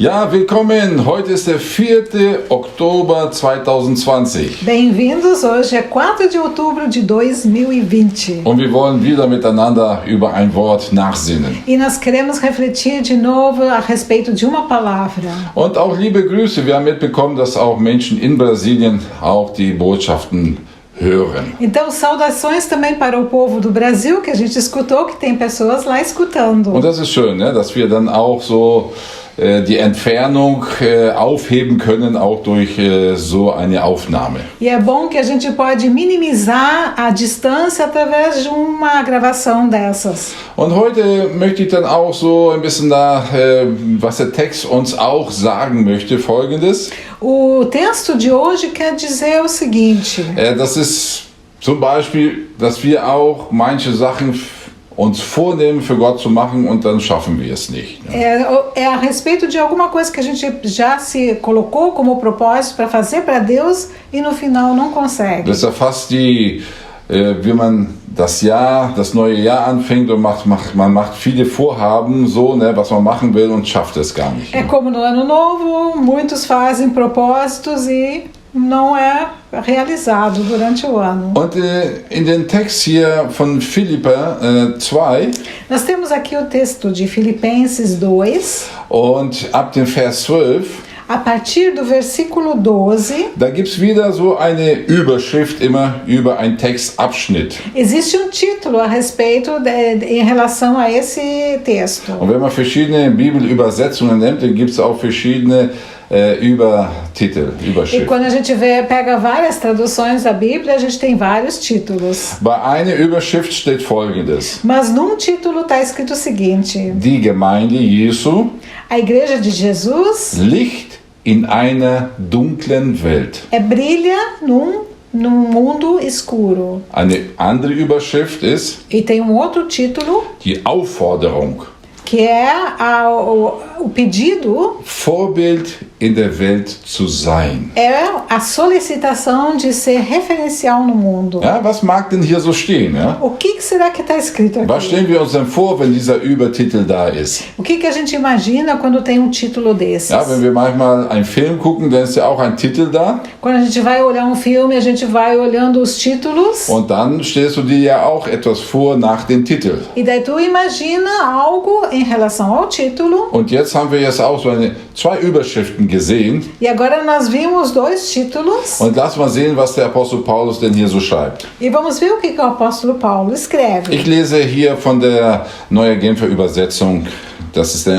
Ja, willkommen. Heute ist der 4. Oktober 2020. Bem-vindos, hoje é 4 de outubro de 2020. Und wir wollen wieder miteinander über ein Wort nachsinnen. E nós queremos refletir de novo a respeito de uma palavra. Und auch liebe Grüße. Wir haben mitbekommen, dass auch Menschen in Brasilien auch die Botschaften hören. Então, saudações também para o povo do Brasil, que a gente escutou que tem pessoas lá escutando. Und das ist schön, ne? Dass wir dann auch so die Entfernung aufheben können, auch durch so eine Aufnahme. E é bom que a gente pode minimizar a distância através de uma gravação dessas. Und heute möchte ich dann auch so ein bisschen was der Text uns auch sagen möchte, Folgendes. O texto de hoje quer dizer o seguinte. Das ist zum Beispiel, dass wir auch manche Sachen uns vornehmen für Gott zu machen und dann schaffen wir es nicht. É a respeito de alguma coisa que a gente já se colocou como propósito para fazer para Deus e no final não consegue. Das ist ja fast wie man das neue Jahr anfängt und man macht viele Vorhaben, so, ne, was man machen will und schafft es gar nicht. É como no ano novo, muitos fazem propósitos e não é realizado durante o ano. Und in den Text hier von Philipper 2, nós temos aqui o texto de Filipenses 2, und ab dem Vers 12, a partir do versículo 12, da gibt es wieder so eine Überschrift immer über einen Textabschnitt. Existe título a respeito em relação a esse texto. Und wenn man verschiedene Bibelübersetzungen nimmt, dann gibt es auch verschiedene Übertitel, Überschriften. E quando a gente pega várias traduções da Bíblia, a gente tem vários títulos. Bei einer Überschrift steht Folgendes. Mas num título está escrito o seguinte: Die Gemeinde Jesu, a Igreja de Jesus, Licht in einer dunklen Welt. Brilha num mundo escuro. Eine andere Überschrift ist E tem outro título, die Aufforderung. que é o pedido, Vorbild in der Welt zu sein. é a solicitação de ser referencial no mundo. Ja, was mag denn hier so stehen? Ja? O que será que está escrito aqui? Was stellen wir uns denn vor, wenn dieser Übertitel da ist? O que a gente imagina quando tem título desses? Ja, wenn wir manchmal einen Film gucken, dann ist ja auch ein Titel da. Quando a gente vai olhar filme, a gente vai olhando os títulos. Und dann stellst du dir ja auch etwas vor nach dem Titel. E daí tu imagina algo em relação ao título. Und jetzt haben wir jetzt auch so zwei Überschriften gesehen. E agora nós vimos dois títulos. Und lass mal sehen, was der Apostel Paulus denn hier so schreibt. E vamos ver o que o apóstolo Paulo escreve. Ich lese hier von der Neue Genfer Übersetzung. Das ist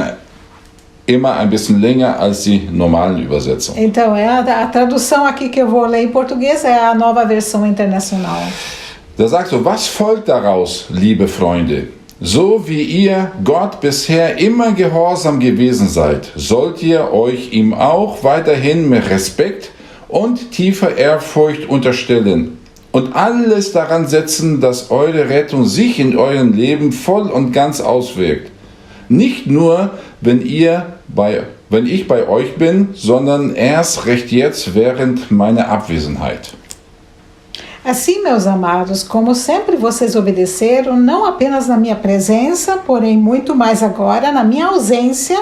immer ein bisschen länger als die normalen Übersetzungen. Então, a tradução aqui que eu vou ler em português é a Nova Versão Internacional. Da sagt so, was folgt daraus, liebe Freunde? So wie ihr Gott bisher immer gehorsam gewesen seid, sollt ihr euch ihm auch weiterhin mit Respekt und tiefer Ehrfurcht unterstellen und alles daran setzen, dass eure Rettung sich in eurem Leben voll und ganz auswirkt. Nicht nur, wenn ich bei euch bin, sondern erst recht jetzt während meiner Abwesenheit. Assim, meus amados, como sempre vocês obedeceram, não apenas na minha presença, porém muito mais agora na minha ausência,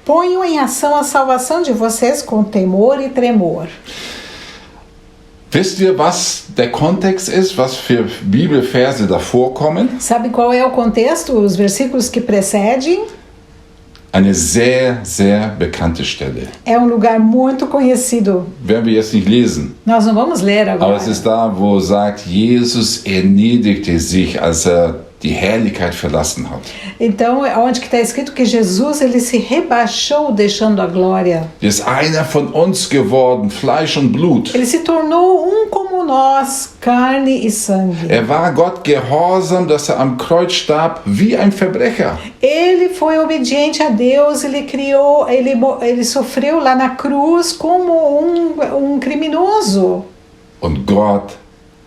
ponham em ação a salvação de vocês com temor e tremor. Wisst ihr, was der Kontext ist, was für Bibelverse davor kommen? Sabe qual é o contexto, os versículos que precedem? Eine sehr, sehr bekannte Stelle. É lugar muito conhecido. Werden wir jetzt nicht lesen. Nós não vamos ler agora. Aber es ist da, wo sagt, Jesus erniedrigte sich, als die Herrlichkeit verlassen hat. Então, é onde que está escrito que Jesus ele se rebaixou deixando a glória. Ist einer von uns geworden, Fleisch und Blut. Ele se tornou como nós, carne e sangue. War Gott gehorsam, dass am Kreuz starb wie ein Verbrecher. Ele foi obediente a Deus, ele sofreu lá na cruz como criminoso. Und Gott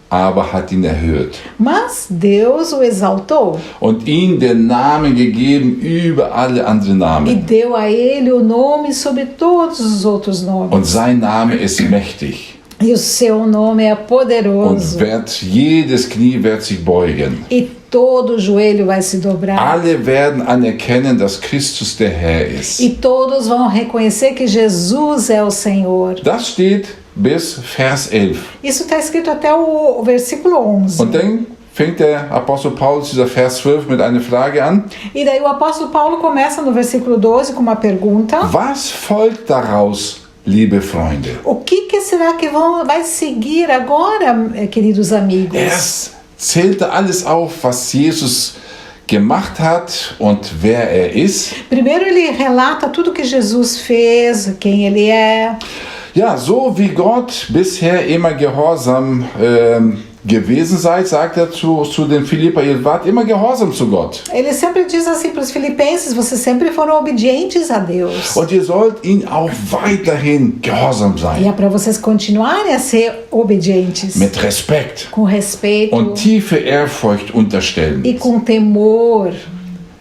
aber hat ihn erhöht. Mas Deus o exaltou. Und ihm den Namen gegeben über alle anderen Namen. E deu a ele o nome sobre todos os outros nomes. Und sein Name ist mächtig. E o seu nome é poderoso. Und jedes Knie wird sich beugen. E todo joelho vai se dobrar. Alle werden anerkennen, dass Christus der Herr ist. E todos vão reconhecer que Jesus é o Senhor. Das steht bis Vers 11. Isso está escrito até o versículo 11. Und dann fängt der Apostel Paulus dieser Vers 12 mit einer Frage an. E daí o apóstolo Paulo começa no versículo 12 com uma pergunta. Was folgt daraus, liebe Freunde? O que será que vai seguir agora, queridos amigos? Es zählte alles auf, was Jesus gemacht hat und wer er ist. Primeiro ele relata tudo que Jesus fez, quem ele é. Ja, so wie Gott bisher immer gehorsam gewesen seid, sagt er zu den Philipper, ihr wart immer gehorsam zu Gott. Ele sempre diz assim para os filipenses, vocês sempre foram obedientes a Deus. Und ihr sollt ihn auch weiterhin gehorsam E sein. é para vocês continuarem a ser obedientes. Mit Respekt Com respeito und tiefe Ehrfurcht unterstellen. e com temor.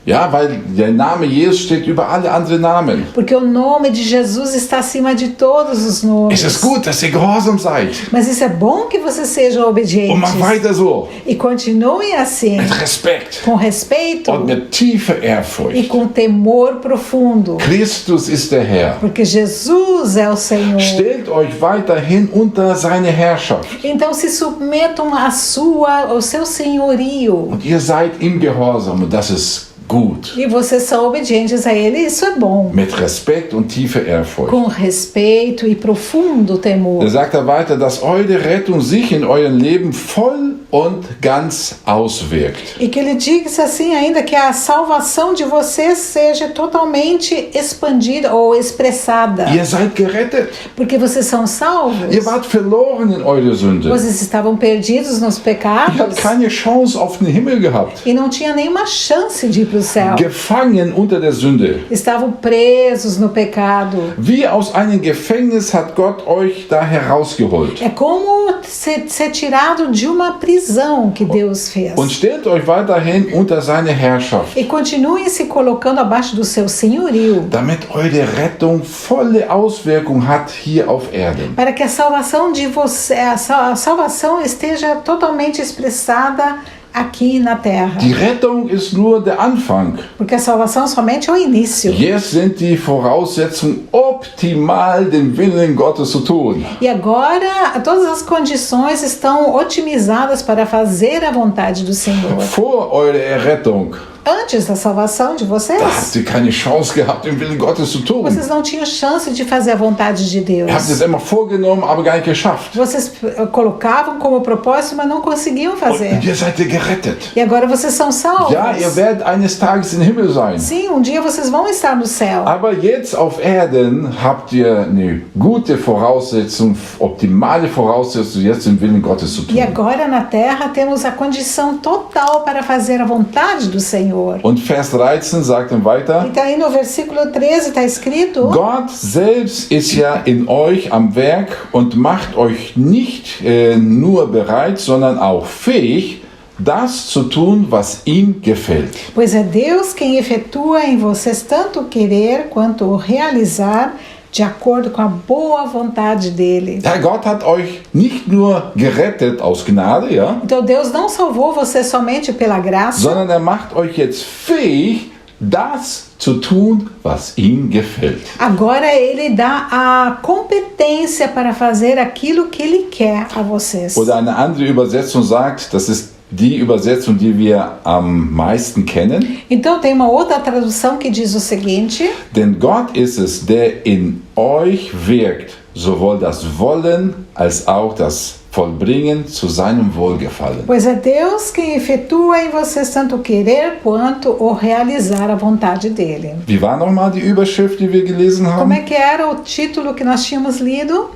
Ja, weil der Name Jesus steht über alle anderen Namen. Porque o nome de Jesus está acima de todos os Es nomes. ist gut, dass ihr gehorsam seid. Mas isso é bom que vocês sejam Und obedientes. macht weiter so. E continuem assim, Mit Respekt com respeito und mit tiefer e Ehrfurcht. com temor profundo. Christus ist der Herr. Porque Jesus é o Senhor. Stellt euch weiterhin unter seine Herrschaft. Então se submetam ao seu senhorio. Und ihr seid im Gehorsam und das ist gut. E vocês são obedientes a Ele, isso é bom. Mit Respekt und tiefer Ehrfurcht. Com respeito e profundo temor. Er sagt er weiter, dass eure Rettung sich in eurem Leben voll und ganz auswirkt. E que ele diz assim ainda que a salvação de vocês seja totalmente expandida ou expressada. Ihr seid gerettet. Porque vocês são salvos. Ihr wart verloren in eurer Sünde. Vocês estavam perdidos nos Ihr pecados habt keine Chance auf den Himmel gehabt. e não tinha nenhuma chance de ir para o céu. Gefangen unter der Sünde. Estavam presos no pecado. Wie aus einem Gefängnis hat Gott euch da herausgeholt. É como ser tirado de uma prisão que Deus fez. Und stellt euch weiterhin unter seine Herrschaft, E continuem se colocando abaixo do seu senhorio, damit eure Rettung volle Auswirkung hat hier auf Erden. para que a salvação de você, a salvação esteja totalmente expressada aqui na terra. Die Rettung ist nur der Anfang. Porque a salvação somente é o início. Jetzt sind die Voraussetzungen optimal, den Willen Gottes zu tun. E agora todas as condições estão otimizadas para fazer a vontade do Senhor. Vor eurer Errettung, Antes da salvação de da vocês, habt ihr keine Chance gehabt, den Willen Gottes zu tun. vocês não tinham chance de fazer a vontade de Deus. Ihr habt es immer vorgenommen, aber gar nicht geschafft. Vocês colocavam como propósito, mas não conseguiam fazer. Und ihr seid ihr gerettet. E agora vocês são salvos. Ja, ihr werdet eines Tages im Himmel sein. Sim, um dia vocês vão estar no céu. Aber jetzt auf Erden habt ihr eine gute Voraussetzung, optimale Voraussetzung, jetzt den Willen Gottes zu tun. E agora na terra temos a condição total para fazer a vontade do Senhor. Und Vers 13 sagt dann weiter, Então aí no versículo 13 está escrito: Gott selbst ist ja in euch am Werk und macht euch nicht nur bereit, sondern auch fähig, das zu tun, was ihm gefällt. Pois é Deus quem efetua em vocês tanto o querer quanto o realizar, de acordo com a boa vontade dele. Ja, Gott hat euch nicht nur gerettet aus Gnade, ja, Então Deus não salvou você somente pela graça, sondern er macht euch jetzt fähig, das zu tun, was ihm gefällt. agora ele dá a competência para fazer aquilo que ele quer a vocês. Oder eine andere Übersetzung sagt, das ist die Übersetzung, die wir am meisten kennen. Então tem uma outra tradução que diz o seguinte: Denn Gott ist es, der in euch wirkt, sowohl das Wollen als auch das Vollbringen zu seinem Wohlgefallen. pois é Deus quem efetua em vocês tanto o querer quanto o realizar a vontade dele. Wie war nochmal die Überschrift, die wir gelesen Como haben? é que era o título que nós tínhamos lido?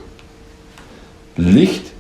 Licht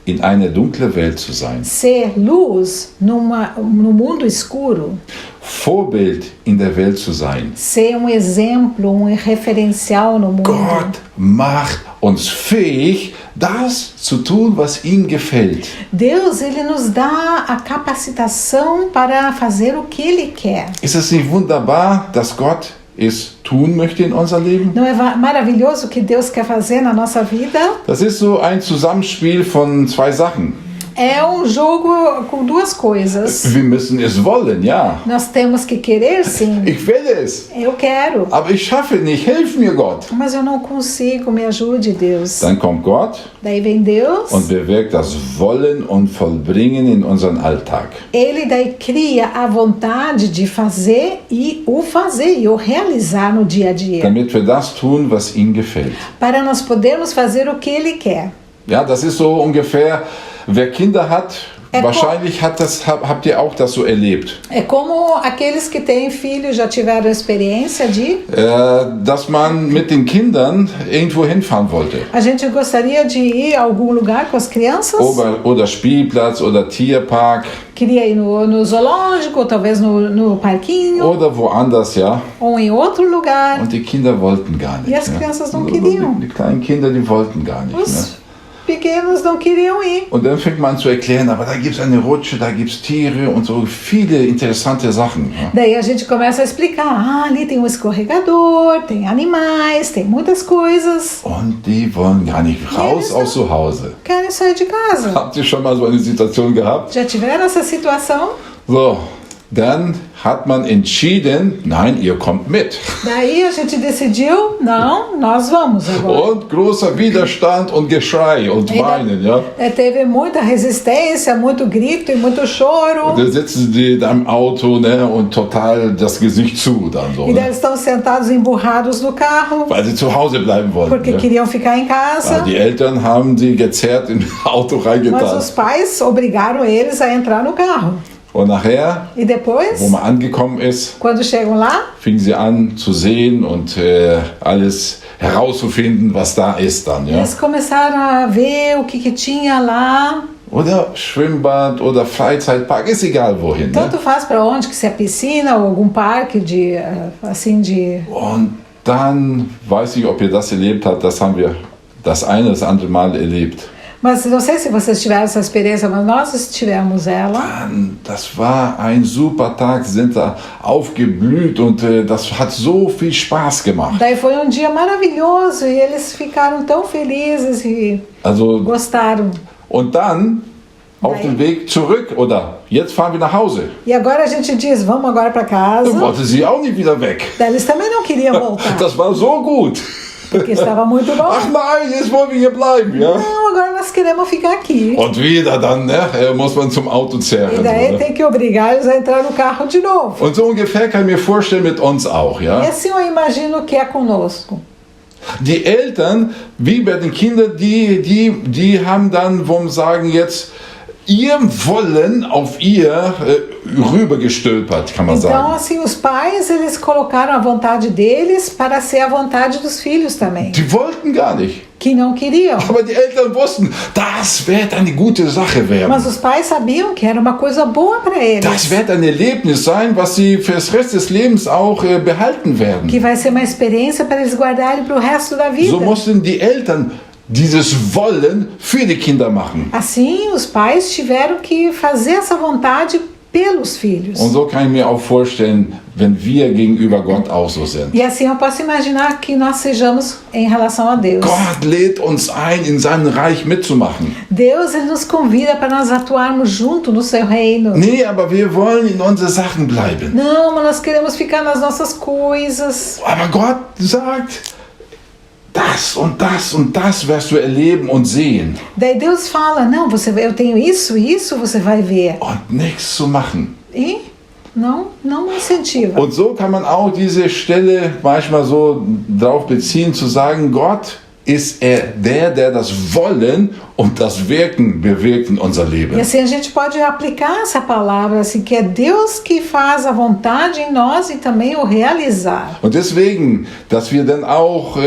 in eine dunkle Welt zu sein. Ser luz no mundo escuro. Vorbild in der Welt zu sein. Ser um exemplo, um referencial no mundo. Gott macht uns fähig, das zu tun, was ihm gefällt. Deus, ele nos dá a capacitação para fazer o que ele quer. Ist es nicht wunderbar, dass Gott es tun möchte in unser Leben? Não é maravilhoso o que Deus quer fazer na nossa vida? Das ist so ein Zusammenspiel von zwei Sachen. É um jogo com duas coisas. Wir müssen es wollen, ja. Nós temos que querer, sim. Ich will es, Eu quero, aber ich schaffe nicht. Hilf mir, Gott. mas eu não consigo. Me ajude, Deus. Dann kommt Gott Daí vem Deus. und bewirkt das Wollen und Vollbringen in unseren Alltag. Ele daí cria a vontade de fazer e o realizar no dia a dia. Damit wir das tun, was ihm gefällt. Para nós podermos fazer o que Ele quer. Ja, das ist so ungefähr, wer Kinder hat, É wahrscheinlich habt ihr auch das so erlebt. É como aqueles que têm filhos já tiveram a experiência de... Dass man mit den Kindern irgendwo hinfahren wollte. A gente gostaria de ir a algum lugar com as crianças. Oder Spielplatz oder Tierpark. Queria ir no zoológico, ou talvez no parquinho. Oder woanders, ja. Ou em outro lugar. Und die Kinder wollten gar nicht. E as crianças não queriam. Die kleinen Kinder, die wollten gar nicht. Os pequenos não queriam ir. Und dann fängt man an zu erklären, aber da gibt es eine Rutsche, da gibt es Tiere und so viele interessante Sachen. Ja. Daí a gente começa a explicar, ali tem um escorregador, tem animais, tem muitas coisas. Und die wollen gar nicht raus aus zu Hause. Querem sair de casa. Habt ihr schon mal so eine Situation gehabt? Já tiveram essa situação? So, dann hat man entschieden, nein, ihr kommt mit. Daí a gente decidiu, não, nós vamos agora. Und großer Widerstand und Geschrei und Weinen, ja. Teve muita resistência, muito grito e muito choro. Da sitzen die da im Auto, ne, und total das Gesicht zu dann so. E daí Ne? eles estão sentados emburrados no carro, Weil sie zu Hause bleiben wollen. porque Ne? queriam ficar em casa. Ja, die Eltern haben sie gezerrt ins Auto Mas reingetan. os pais obrigaram eles a entrar no carro. Und nachher, E depois, wo man angekommen ist, quando chegam lá, fingen sie an zu sehen und alles herauszufinden, was da ist dann. Ja? eles começaram a ver o que tinha lá. Oder Schwimmbad oder Freizeitpark, ist egal wohin. Ne? Tanto faz para onde, que se é piscina ou algum parque de, assim, de... Und dann, weiß ich, ob ihr das erlebt habt, das haben wir das eine, das andere Mal erlebt. Mas não sei se vocês tiveram essa experiência, mas nós tivemos ela. Mann, das war ein super Tag, sind da aufgeblüht und das hat so viel Spaß gemacht. Daí foi um dia maravilhoso e eles ficaram tão felizes e Also, gostaram. und dann auf dem Weg zurück, oder jetzt fahren wir nach Hause. E agora a gente diz, vamos agora para casa. Dann wollte sie auch nicht wieder weg. Daí eles também não queriam voltar, Das war so gut. porque estava muito bom. Ach nein, jetzt wollen wir hier bleiben, ja? Não, agora nós queremos ficar aqui. Und wieder dann, ne, muss man zum Auto E zerren. daí So, ne? tem que obrigar eles a entrar no carro de novo. Und so ungefähr kann ich mir vorstellen mit uns auch, E ja? assim eu imagino que é conosco. Die Eltern, wie bei den Kindern, die haben dann, wo sagen jetzt, ihr Wollen auf ihr rübergestülpert, kann man Então, sagen. assim, os pais, eles colocaram a vontade deles para ser a vontade dos filhos também, Die wollten gar nicht. que não queriam. Aber die Eltern wussten, das wird eine gute Sache werden. Mas os pais sabiam que era uma coisa boa para Das eles, wird ein Erlebnis sein, was sie für das Rest des Lebens auch behalten werden. que vai ser uma experiência para eles guardarem para o resto da vida. So mussten die Eltern dieses Wollen für die Kinder machen. Assim, os pais tiveram que fazer essa vontade pelos filhos. Und so kann ich mir auch vorstellen, wenn wir gegenüber Gott auch so sind. E assim eu posso imaginar que nós sejamos em relação a Deus. Gott lädt uns ein, in seinem Reich mitzumachen. Deus, ele nos convida para nós atuarmos junto no seu reino. Nee, aber wir wollen in unsere Sachen bleiben. Não, mas nós queremos ficar nas nossas coisas. Aber Gott sagt, das und das und das wirst du erleben und sehen. Daí Deus fala, não, eu tenho isso, você vai ver. Und nichts zu machen. E não incentiva. Und so kann man auch diese Stelle manchmal so drauf beziehen, zu sagen, Gott ist er der das Wollen und das Wirken bewirkt in unser Leben. E assim a gente pode aplicar essa palavra, assim, que é Deus que faz a vontade em nós e também o realizar. Und deswegen, dass wir dann auch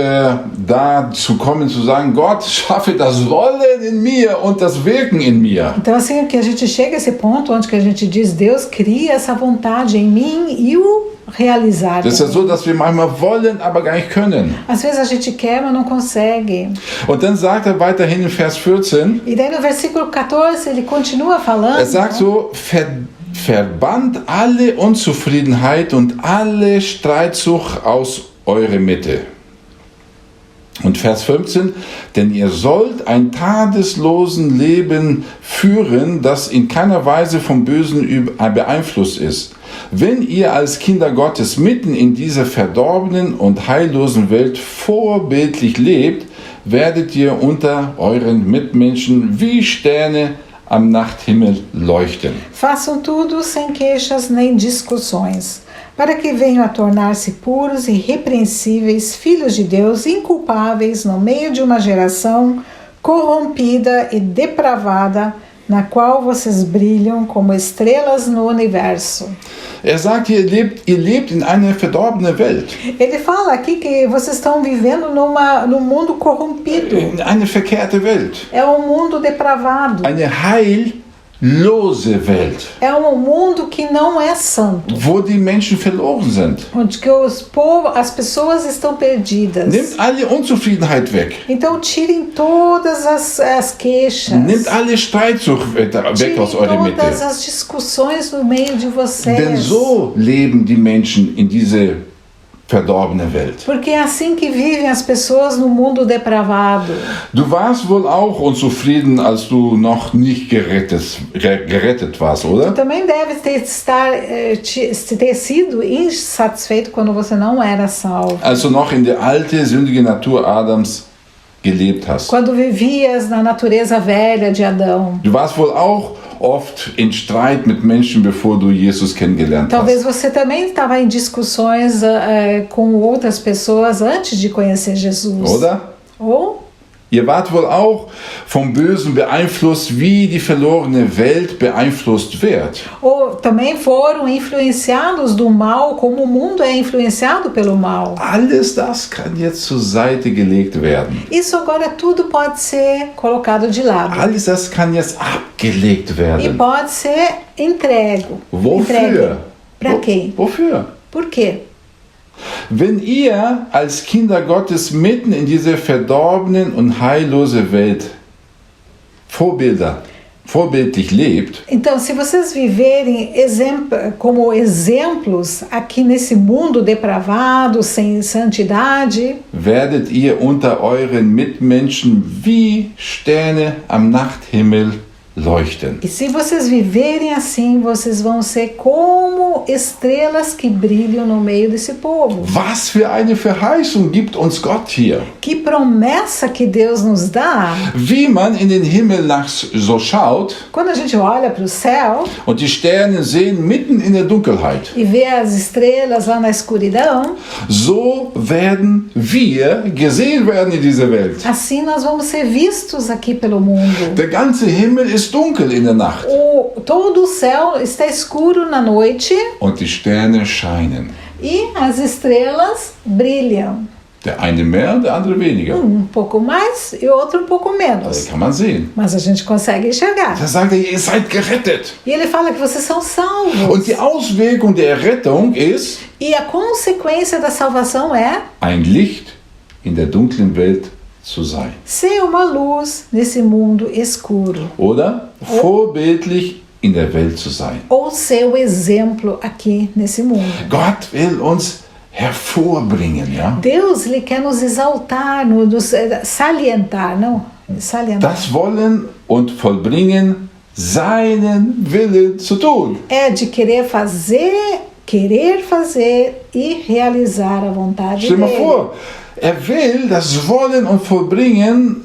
dazu kommen zu sagen, Gott, schaffe das Wollen in mir und das Wirken in mir. Então assim, que a gente chega a esse ponto onde que a gente diz, Deus cria essa vontade em mim e o realizar. Das ist ja so, dass wir manchmal wollen, aber gar nicht können. Às vezes a gente quer, mas não consegue. Und dann sagt er weiterhin in Vers 14, E daí no versículo 14 ele continua falando. er sagt so, verbannt alle Unzufriedenheit und alle Streitsucht aus eurer Mitte. Und Vers 15, denn ihr sollt ein tadellosen Leben führen, das in keiner Weise vom Bösen beeinflusst ist. Wenn ihr als Kinder Gottes mitten in dieser verdorbenen und heillosen Welt vorbildlich lebt, werdet ihr unter euren Mitmenschen wie Sterne am Nachthimmel leuchten. Façam tudo sem queixas nem discussões, para que venham a tornar-se puros e irrepreensíveis, filhos de Deus, inculpáveis no meio de uma geração corrompida e depravada, na qual vocês brilham como estrelas no universo. Sagt, ihr lebt in einer verdorbenen Welt. Ele fala aqui que vocês estão vivendo num mundo corrompido. In eine verkehrte Welt. É um mundo depravado. Eine heillose Welt. É um mundo que não é santo. Wo die Menschen verloren sind. Onde que as pessoas estão perdidas. Nimmt alle Unzufriedenheit weg. Então tirem todas as queixas. Nimmt alle Streitsucht weg aus eurer Mitte. Todas as discussões no meio de vocês. Denn so leben die Menschen in diese verdorbene Welt. Porque é assim que vivem as pessoas no mundo depravado. Du warst wohl auch unzufrieden, als du noch nicht gerettet warst, Tu oder? também deve ter sido insatisfeito quando você não era salvo. Als du noch in der alte, sündige Natur Adams gelebt hast. Quando vivias na natureza velha de Adão. Du warst wohl auch oft in Streit mit Menschen, bevor du Jesus kennengelernt Talvez hast. você também estava em discussões com outras pessoas antes de conhecer Jesus. Oder? Ou Ihr wart wohl auch vom Bösen beeinflusst, wie die verlorene Welt beeinflusst wird. também foram influenciados do mal, como o mundo é influenciado pelo mal. Alles das kann jetzt zur Seite gelegt werden. Isso agora tudo pode ser colocado de lado. Alles das kann jetzt abgelegt E werden. pode ser entregue. Wofür? Para quem? Wofür? Por quê? Wenn ihr als Kinder Gottes mitten in diese verdorbenen und heillose Welt vorbildlich lebt, Então, se vocês viverem como exemplos aqui nesse mundo depravado, sem santidade, werdet ihr unter euren Mitmenschen wie Sterne am Nachthimmel leuchten. e se vocês viverem assim, vocês vão ser como estrelas que brilham no meio desse povo. Was für eine Verheißung gibt uns Gott hier? Que promessa que Deus nos dá. Wie man in den Himmel so schaut Quando a gente olha para o céu und die Sterne sehen mitten in der Dunkelheit, e vê as estrelas lá na escuridão, so werden wir gesehen werden in dieser Welt. assim nós vamos ser vistos aqui pelo mundo. Der ganze Himmel ist dunkel in der Nacht Todo o céu está escuro na noite und die Sterne scheinen. e as estrelas brilham. Der eine mehr, der andere weniger. Pouco mais e outro um pouco Das menos. kann man sehen. Mas a gente consegue enxergar. Da sagt er, ihr seid gerettet. E ele fala que vocês são salvos. Und die Auswirkung der Errettung ist E a consequência da salvação é ein Licht in der dunklen Welt zu sein. ser uma luz nesse mundo escuro. Oder vorbildlich in der Welt zu sein. Ou ser o exemplo aqui nesse mundo. Gott will uns hervorbringen, ja? Deus ele quer nos exaltar, nos salientar, não? Salientar. Das Wollen und Vollbringen, seinen Willen zu tun. É de querer fazer e realizar a vontade Stell dir mal dele. vor, will das Wollen und Vollbringen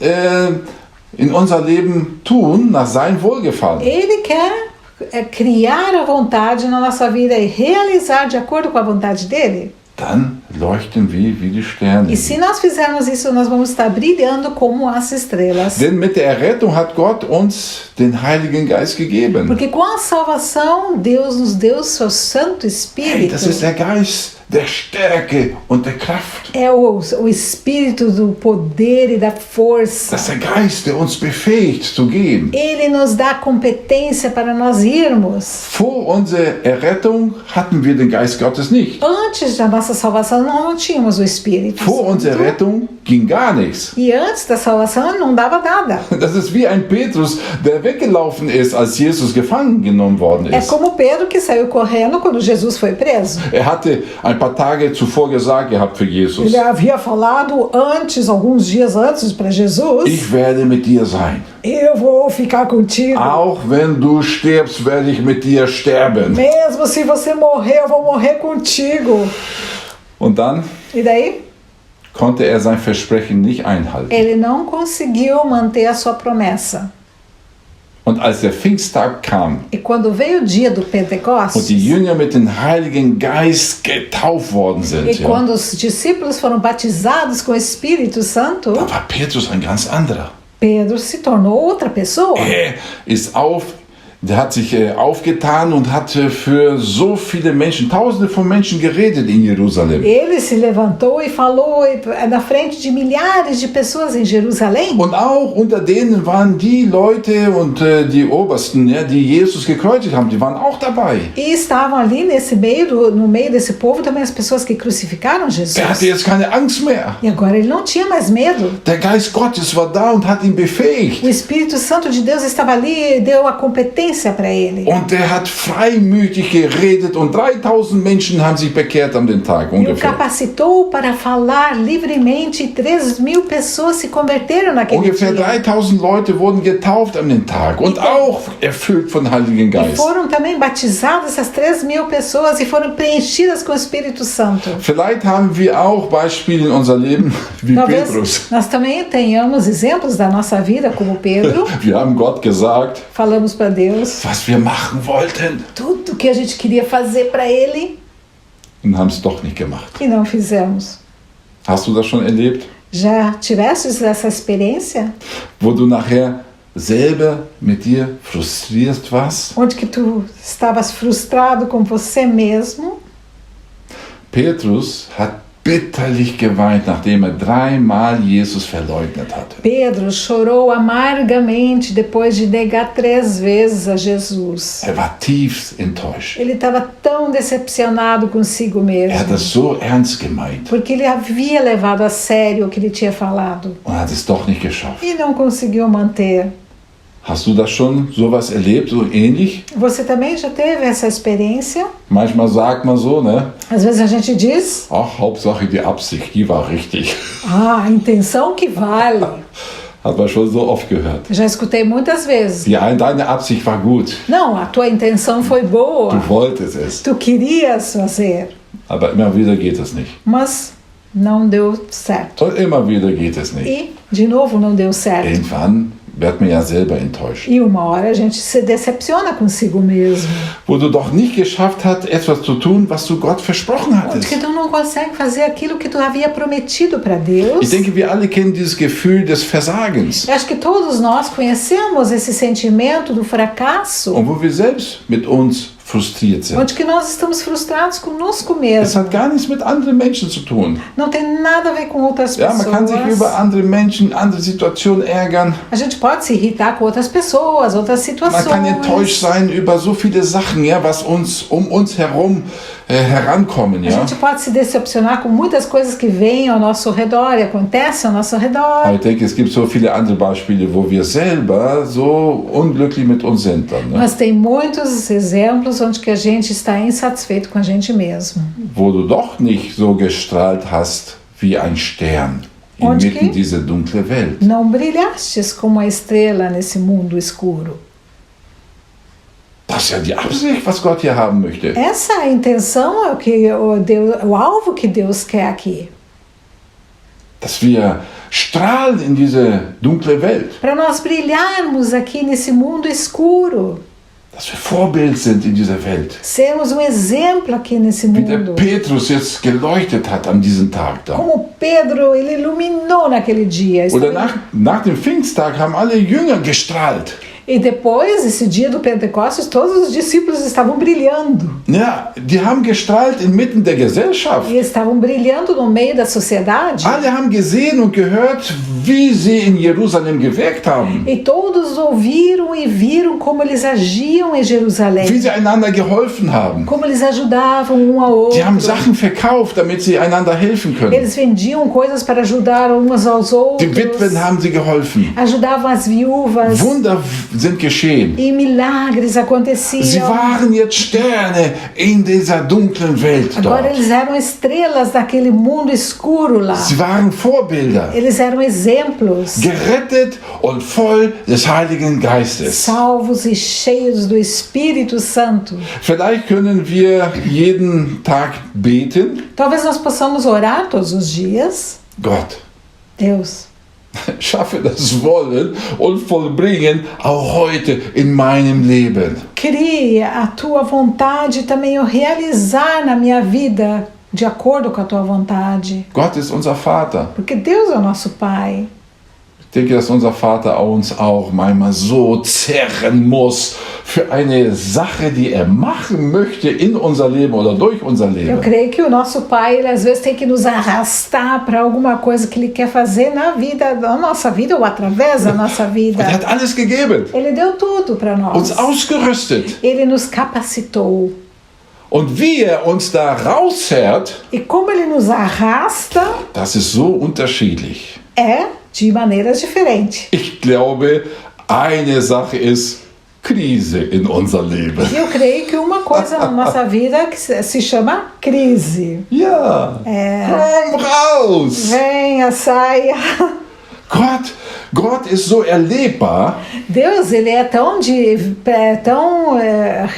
in unser Leben tun, nach seinem Wohlgefallen. Ele quer criar a vontade na nossa vida e realizar de acordo com a vontade dele. Dann leuchten wir wie die Sterne. E se nós fizermos isso, nós vamos estar brilhando como as estrelas. Denn mit der Errettung hat Gott uns den Heiligen Geist gegeben. Porque com a salvação, Deus nos deu o seu Santo Hey, Espírito. das ist der Geist der Stärke und der Kraft. É o Espírito do poder e da força. Das ist der Geist, der uns befähigt zu gehen. Ele nos dá competência para nós irmos. Vor unserer Errettung hatten wir den Geist Gottes nicht. Antes da nossa salvação, nós não tínhamos o Espírito Vor unserer Santo. Rettung ging gar nichts. E antes da salvação, não dava nada. Das ist wie ein Petrus, der weggelaufen ist, als Jesus gefangen genommen worden É ist. como Pedro que saiu correndo quando Jesus foi preso. Er hatte ein paar Tage zuvor gesagt gehabt für Jesus, Ele havia falado antes, alguns dias antes para Jesus, ich werde mit dir sein. eu vou ficar contigo. Auch wenn du stirbst, werde ich mit dir sterben. Mesmo se você morrer, eu vou morrer contigo. Und dann E daí? konnte er sein Versprechen nicht einhalten. Ele não conseguiu manter a sua promessa. Und als der Pfingsttag kam E quando veio o dia do und Pentecostes, die Jünger mit dem Heiligen Geist getauft worden sind, e quando os discípulos foram batizados com o Espírito Santo, da war Petrus ein ganz anderer. Pedro se tornou outra pessoa. Er ist der hat sich aufgetan und hat für so viele Menschen, Tausende von Menschen geredet in Jerusalem. Ele se levantou e falou na frente de milhares de pessoas em Jerusalém. Und auch unter denen waren die Leute und die Obersten, ja, die Jesus gekreuzigt haben, die waren auch dabei. E estavam ali no meio desse povo também as pessoas que crucificaram Jesus. Der hatte jetzt keine Angst mehr. E agora ele não tinha mais medo. Der Geist Gottes war da und hat ihn befähigt. O Espírito Santo de Deus estava ali e deu a competência para ele. Und er hat freimütig geredet und 3000 Menschen haben sich bekehrt an dem Tag E o ungefähr. capacitou para falar livremente e 3.000 pessoas se converteram naquele Ungefähr dia. 3000 Leute wurden getauft an dem Tag und auch erfüllt von Heiligen E Geist. foram também batizadas essas 3.000 pessoas e foram preenchidas com o Espírito Santo. Vielleicht haben wir auch Beispiele in unser Leben wie Talvez Petrus. nós também tenhamos exemplos da nossa vida, como Pedro. Wir haben Gott gesagt, Falamos para Deus was wir machen wollten tudo que a gente queria fazer para Ele und haben es doch nicht gemacht. e não fizemos. Hast du das schon erlebt? Já tivestes essa experiência? Wo du nachher selber mit dir frustriert warst? Onde que tu estavas frustrado com você mesmo? Petrus hat bitterlich geweint, nachdem er 3-mal Jesus verleugnet hatte. Pedro chorou amargamente depois de negar 3 vezes a Jesus. Er war tief enttäuscht. Ele estava tão decepcionado consigo Er hat mesmo, es so ernst gemeint porque ele havia levado a sério o que ele tinha falado und hat es doch nicht geschafft. e não conseguiu manter. Hast du das schon sowas erlebt, so ähnlich? Você também já teve essa experiência? Manchmal sagt man so, ne? Às vezes a gente diz, Ach, Hauptsache die Absicht, die war richtig. a intenção que vale. Hat man schon so oft gehört. Já escutei muitas vezes. Deine Absicht war gut. Não, a tua intenção foi boa. Du wolltest es. Tu querias fazer, Aber immer wieder geht es nicht. mas não deu certo. Und immer wieder geht es nicht. E, de novo, não deu certo. Irgendwann wird man ja selber enttäuscht. E uma hora a gente se decepciona consigo mesmo. Wo du doch nicht geschafft hast, etwas zu tun, was du Gott versprochen Porque hattest. tu não consegue fazer aquilo que tu havia prometido para Deus. Ich denke, wir alle kennen dieses Gefühl des Versagens. Eu acho que todos nós conhecemos esse sentimento do fracasso, Und wo wir selbst mit uns frustriert sind. onde que nós estamos frustrados conosco Es mesmo. hat gar nichts mit anderen Menschen zu tun. Não tem nada a ver com outras Ja, man kann sich über pessoas. andere Menschen, andere Situationen ärgern. A gente pode se irritar com outras pessoas, outras Man kann enttäuscht situações. sein über so viele Sachen, ja, was uns um uns herum herankommen, A ja. gente pode se decepcionar com muitas coisas que vêm ao nosso redor e acontecem ao nosso Aber redor. ich denke, es gibt so viele andere Beispiele, wo wir selber so unglücklich mit uns sind dann, ne? Mas tem muitos exemplos onde que a gente está insatisfeito com a gente mesmo. Wo du doch nicht so gestrahlt hast wie ein Stern Onde inmitten que? dieser dunklen Welt. Não brilhastes como a estrela nesse mundo escuro. Das ist ja die Absicht, was Gott hier haben möchte. Essa é a intenção, é o alvo que Deus quer aqui. Dass wir strahlen in diese dunkle Welt. Para nós brilharmos aqui nesse mundo escuro. Dass wir Vorbild sind in dieser Welt. Sermos um exemplo aqui nesse Wie der mundo. Petrus jetzt geleuchtet hat an diesem Tag da. Como Pedro, ele iluminou naquele dia. Oder nach dem Pfingsttag haben alle Jünger gestrahlt. E depois, esse dia do Pentecostes, todos os discípulos estavam brilhando. Ja, die haben gestrahlt inmitten der Gesellschaft. E estavam brilhando no meio da sociedade. Alle haben gesehen und gehört, wie sie in Jerusalem gewirkt haben. E todos ouviram e viram como eles agiam em Wie Jerusalém, sie einander geholfen haben. como eles ajudavam um ao outro. Die haben Sachen verkauft, damit sie einander helfen können. Eles vendiam coisas para ajudar uns aos Die outros, Witwen haben sie geholfen. ajudavam as viúvas Wunder sind geschehen. e milagres Sie aconteciam. waren jetzt Sterne in dieser dunklen Welt Agora dort. eles eram estrelas daquele mundo escuro lá. Sie waren Vorbilder. Eles eram exemplos, Gerettet und voll des Heiligen Geistes. salvos e cheios do Espírito Santo. Vielleicht können wir jeden Tag beten. Talvez nós possamos orar todos os dias. Gott, Deus, schaffe das Wollen und Vollbringen auch heute in meinem Leben. crie a tua vontade e também o realizar na minha vida de acordo com a tua vontade. Gott ist unser Vater. Porque Deus é o nosso Pai. Ich denke, dass unser Vater uns auch manchmal so zerren muss für eine Sache, die er machen möchte in unser Leben oder durch unser Eu Leben. creio que o nosso Pai, ele às vezes tem que nos arrastar para alguma coisa que ele quer fazer na vida, na nossa vida ou através da nossa vida. Er hat alles gegeben, Ele deu tudo para nós. uns ausgerüstet. Ele nos capacitou. Und wie er uns da rauszerrt, E como ele nos arrasta, das ist so unterschiedlich. é de maneiras diferentes. Ich glaube, eine Sache ist Krise in unser Leben. E eu creio que uma coisa na nossa vida que se chama crise. Ja, komm raus! Venha, saia. Gott ist so erlebbar Deus, ele é tão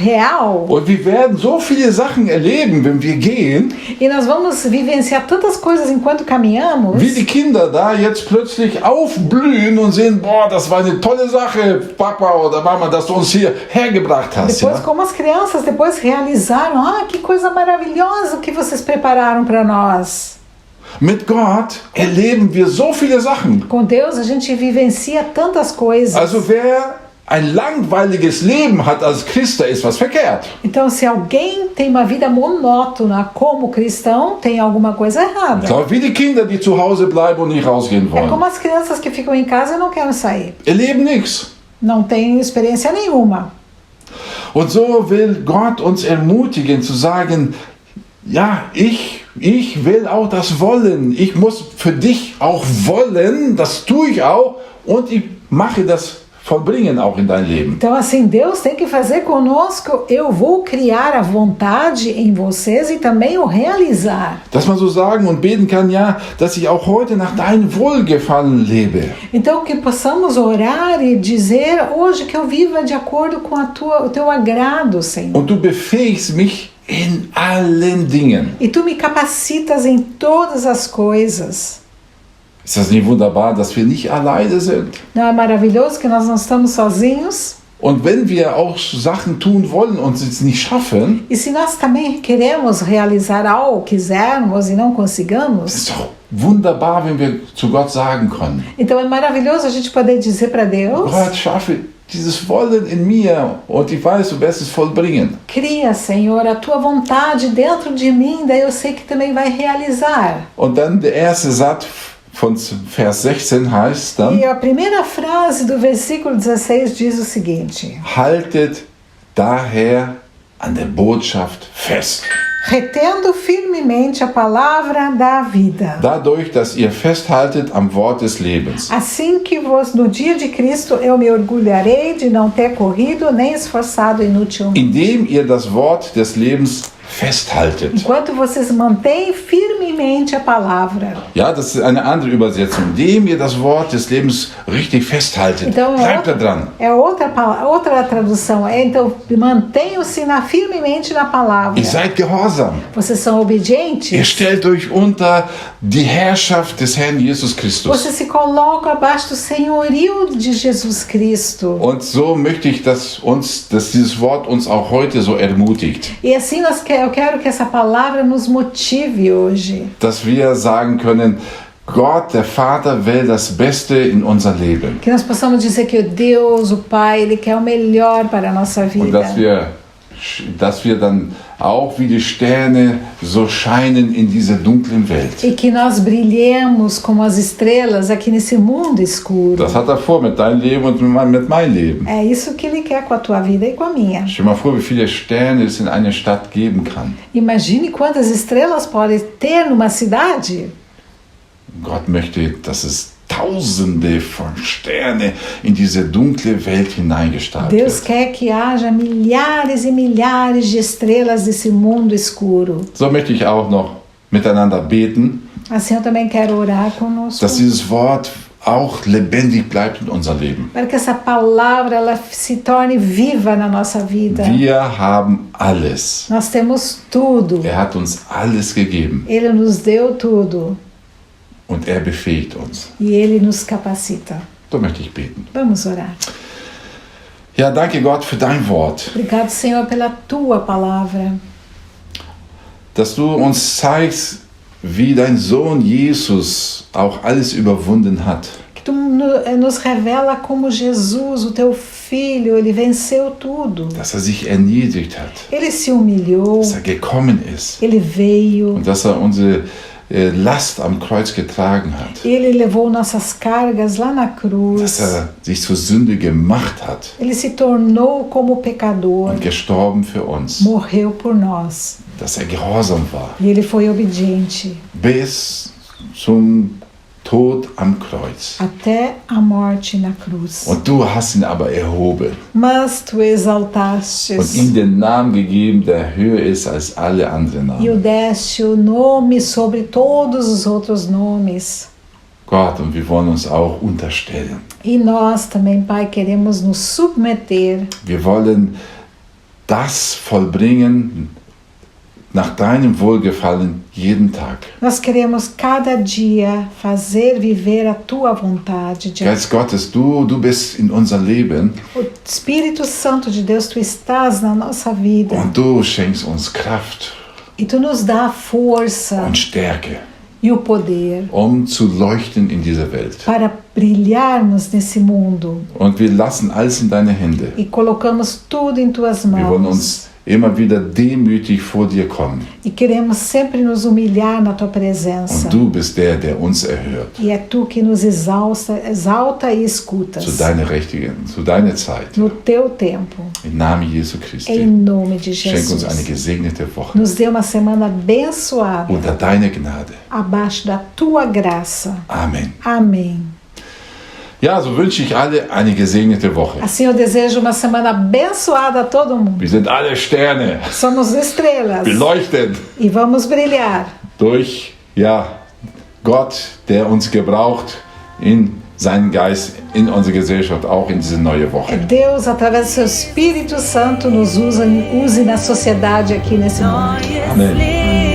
real. und wir werden so viele Sachen erleben, wenn wir gehen, E nós vamos vivenciar tantas coisas enquanto caminhamos. wie die Kinder da jetzt plötzlich aufblühen und sehen, boah, das war eine tolle Sache, Papa oder Mama, dass du uns hier hergebracht hast. Depois, Ja? como as crianças depois realizaram, que coisa maravilhosa que vocês prepararam para nós. Mit Gott erleben wir so viele Sachen. Com Deus a gente vivencia tantas coisas. Also wer ein langweiliges Leben hat als Christ, da ist was verkehrt. Então, se alguém tem uma vida monótona como cristão, tem alguma coisa errada. So, wie die Kinder, die zu Hause bleiben und nicht rausgehen É como wollen. as crianças que ficam em casa e não querem sair. Erleben nichts. Não têm experiência nenhuma. Und so will Gott uns ermutigen zu sagen, ja, ich will auch das wollen. Ich muss für dich auch wollen, das tue ich auch und ich mache das vollbringen auch in dein Leben. Então, assim, Deus tem que fazer conosco. Eu vou criar a vontade em vocês e também o realizar. Dass man so sagen und beten kann, ja, dass ich auch heute nach deinem Wohlgefallen lebe. Então, que possamos orar e dizer hoje que eu viva de acordo com o teu agrado, Senhor. Und du befähigst mich in allen Dingen. E tu me capacitas em todas as coisas. Ist das nicht wunderbar, dass wir nicht alleine sind? Não é maravilhoso que nós não estamos sozinhos? Und wenn wir auch Sachen tun wollen und es nicht schaffen, E se nós também queremos realizar algo, quisermos e não consigamos, ist doch wunderbar, wenn wir zu Gott sagen können. então é maravilhoso a gente poder dizer para Deus: Gott, schaffe dieses Wollen in mir und ich weiß, du wirst es vollbringen. cria, Senhor, a tua vontade dentro de mim, daí eu sei que também vai realizar. Und dann der erste Satz von Vers 16 heißt dann, E a primeira frase do versículo 16 diz o seguinte: haltet daher an der Botschaft fest. retendo firmemente a palavra da vida. Dadurch, dass ihr festhaltet am Wort des Lebens. Assim que no dia de Cristo eu me orgulharei de não ter corrido nem esforçado inutilmente. Indem ihr das Wort des Lebens festhaltet. Enquanto vocês mantêm firmemente a palavra. Ja, das ist eine andere Übersetzung. Indem ihr das Wort des Lebens richtig festhaltet. Então, Bleibt da dran. É outra tradução. Então, mantenham-se firmemente na palavra. Ihr seid gehorsam. Vocês são obedientes. Ihr stellt euch unter die Herrschaft des Herrn Jesus Christus. Vocês se colocam abaixo do senhorio de Jesus Cristo. Und so möchte ich, dass dieses Wort uns auch heute so ermutigt. E assim eu quero que essa palavra nos motive hoje. Dass wir sagen können, Gott, der Vater, will das Beste in unser Leben. Que nós possamos dizer que Deus, o Pai, Ele quer o melhor para a nossa Und vida. dass wir dass wir dann auch wie die Sterne so scheinen in dieser dunklen Welt. E que nós brilhemos como as estrelas aqui nesse mundo escuro. Das hat er vor mit deinem Leben und mit meinem Leben. É isso que Ele quer com a tua vida e com a minha. Stell dir mal vor, wie viele Sterne es in einer Stadt geben kann. Imagine quantas estrelas pode ter numa cidade. Gott möchte, dass es Tausende von Sternen in diese dunkle Welt hineingestrahlt Deus wird. quer que haja milhares e milhares de estrelas desse mundo escuro. So möchte ich auch noch miteinander beten, Assim eu também quero orar conosco. dass dieses Wort auch lebendig bleibt in unser Leben. Para que essa palavra ela se torne viva na nossa vida. Wir haben alles. Nós temos tudo. Er hat uns alles gegeben Ele nos deu tudo. und er befähigt uns. E Ele nos capacita. So möchte ich beten. Vamos orar. Ja, danke Gott für dein Wort, Obrigado, Senhor, pela tua palavra. dass du uns zeigst, wie dein Sohn Jesus auch alles überwunden hat. Que tu nos revela como Jesus, o teu filho, ele venceu tudo. Dass er sich erniedrigt hat, Ele se humilhou, dass er gekommen ist ele veio, und dass er unsere Last am Kreuz getragen hat, ele levou nossas cargas lá na dass cruz. er sich zur Sünde gemacht hat Ele se tornou como pecador, und gestorben für uns, morreu por nós. dass er gehorsam war E ele foi obediente bis zum Tod am Kreuz. até a morte na cruz. Und du hast ihn aber erhoben Mas tu exaltastes und ihm den Namen gegeben, der höher ist als alle anderen e o Namen. deste o nome sobre todos os outros nomes. Gott, und wir wollen uns auch unterstellen. E nós também, Pai, queremos nos submeter Wir wollen das vollbringen nach deinem Wohlgefallen jeden Tag. Nós queremos cada dia fazer viver a tua vontade. Geist Gottes, du bist in unser Leben O Espírito Santo de Deus, tu estás na nossa vida und du schenkst uns Kraft e tu nos dá a força und Stärke, e o poder um zu leuchten in dieser Welt. para brilharmos nesse mundo Und wir lassen alles in deine Hände. e colocamos tudo em tuas Wir wollen mãos. uns immer wieder demütig vor dir kommen. E queremos sempre nos humilhar na tua presença. Und du bist der, der uns erhört. E é tu que nos exalta e escutas. Zu deiner Zeit. No teu tempo. Im Namen Jesu Em Christi. nome de Schenk uns Jesus. eine gesegnete Woche. Nos dê uma semana abençoada. Unter deiner Gnade. Abaixo da tua graça. Amen. Amém. Ja, so wünsche ich alle eine gesegnete Woche. Assim eu desejo uma semana abençoada a todo mundo. Wir sind alle Sterne, Somos estrelas. beleuchtet E vamos brilhar. durch Gott, der uns gebraucht in seinen Geist, in unsere Gesellschaft, auch in diese neue Woche. Deus, através do seu Espírito Santo, nos use na sociedade aqui nesse mundo. Amen.